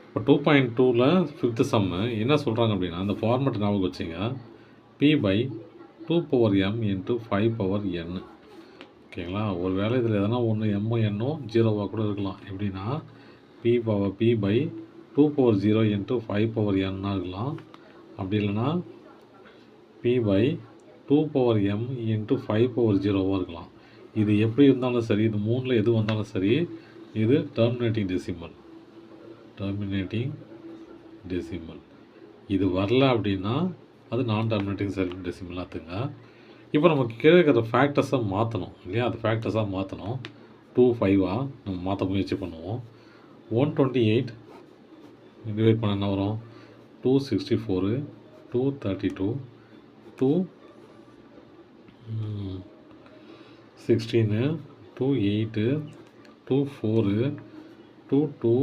இப்போ 2.2ல் ஃபிஃப்த்து சம்மு என்ன சொல்கிறாங்க அப்படின்னா, அந்த ஃபார்மெட் ஞாபகம் வச்சுங்க. p/2 இன்ட்டு 5 ஓகேங்களா. ஒரு வேளை இதில் எதனா ஒன்று எம்மோ எண்ணோ ஜீரோவாக கூட இருக்கலாம். எப்படின்னா p/2 இன்ட்டு 5 இருக்கலாம். அப்படி இல்லைன்னா p/2 இன்ட்டு 5 இருக்கலாம். இது எப்படி இருந்தாலும் சரி, இது மூணில் எது வந்தாலும் சரி, இது டெர்மினேட்டிங் டெசிமல். இது வரல அப்படின்னா அது நான் டெர்மினேட்டிங் டெசிமல் ஆத்துங்க. இப்போ நமக்கு கீழே இருக்கிற ஃபேக்டர்ஸை மாற்றணும் இல்லையா. அது ஃபேக்டர்ஸாக மாற்றணும். 2 5 நம்ம மாற்ற முயற்சி பண்ணுவோம். 128 டிவைட் பண்ண என்ன வரும்? 264 232 2 16 2 8 2 4 2 2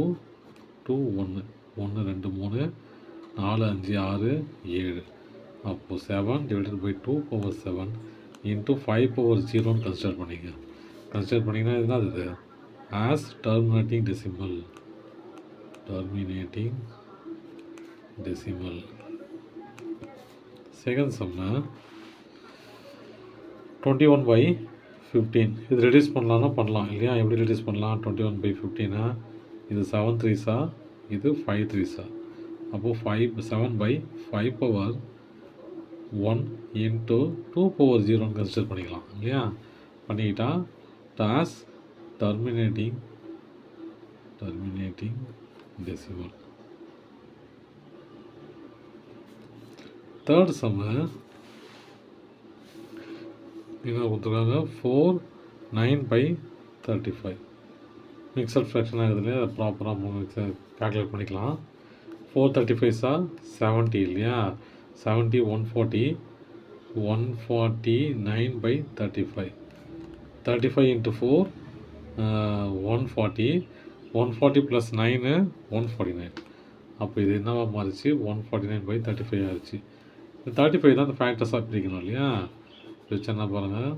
2 1 1 2 3 4 5 6 7. அப்போது 7 டிவைடட் பை 2/7 இன்ட்டு 5/0 கன்சிடர் பண்ணிங்கன்னா இதுதான் இது ஆஸ் டெர்மினேட்டிங் டெசிமல். செகண்ட் சம்மை 21/15. இது ரெடியூஸ் பண்ணலாம் இல்லையா. எப்படி ரெடியூஸ் பண்ணலாம்? 21/15 இது 7 3s, இது 5 3s. அப்போது 7/5/1 இன்ட்டு 2/0 கன்சிடர் பண்ணிக்கலாம் இல்லையா. பண்ணிக்கிட்டா டாஸ் டெர்மினேட்டிங் டெசிமல். தேர்ட் சம்மு என்ன கொடுத்துருக்காங்க? 4 9/35. மிக்சட் ஃப்ராக்ஷன் ஆகுது இல்லையா. அதை ப்ராப்பராக கால்குலேட் பண்ணிக்கலாம். 4 35s 70 இல்லையா. 70 140 149/35. 35 இன்ட்டு 4 140 140 + 9 149. அப்போ இது என்னவாக மாறிச்சு? 149/35 ஆகிடுச்சு. 35 தான் அந்த ஃபேக்டர்ஸாக பிரிக்கணும் இல்லையா. பிரிச்சா பாருங்கள்.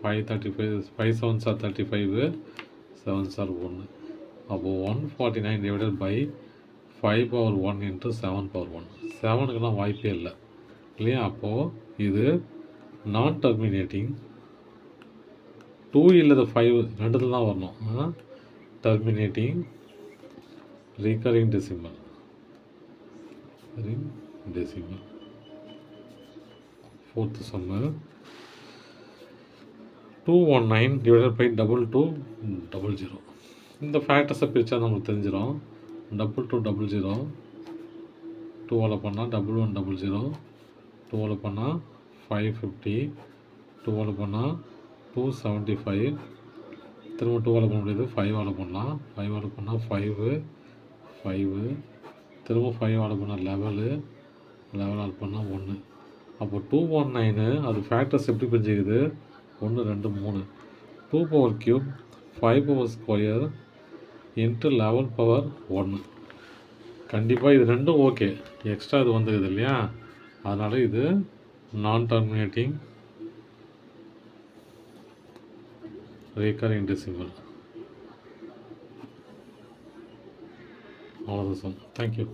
535 5 7s 35 7s 1. அப்போது 149 டிவைடட் பை 5/1 இன்ட்டு 7/1. 7க்குலாம் வாய்ப்பே இல்லை இல்லையா. அப்போது இது நான் டெர்மினேட்டிங் 2 இல்லது 5 ரெண்டுத்தில் தான் வரணும். Terminating recurring decimal. Fourth sum 219 divided by 2200. இந்த ஃபேக்டர்ஸை பிரித்தா நமக்கு தெரிஞ்சிடும். 2200 2ஆல் பண்ணால் 1100 2ஆல் பண்ணால் 550 2ஆல் பண்ணால் 275 திரும்ப 2ஆல் பண்ண முடியாது. 5ஆல் பண்ணலாம். 5ஆல் பண்ணால் 5 திரும்ப 5ஆல் பண்ணால் 11ஆல் பண்ணால் 1. அப்போ 219 அது ஃபேக்டர்ஸ் எப்படி பிரிஞ்சுக்குது? 1 2 3 2/3 5/2 இன்ட்டு 11/1. கண்டிப்பாக இது ரெண்டும் ஓகே. எக்ஸ்ட்ரா இது வந்துடுது இல்லையா. அதனால் இது நான் டெர்மினேட்டிங் ரீகரிங் டெசிமல். அவ்வளோதான் சார். தேங்க்யூ.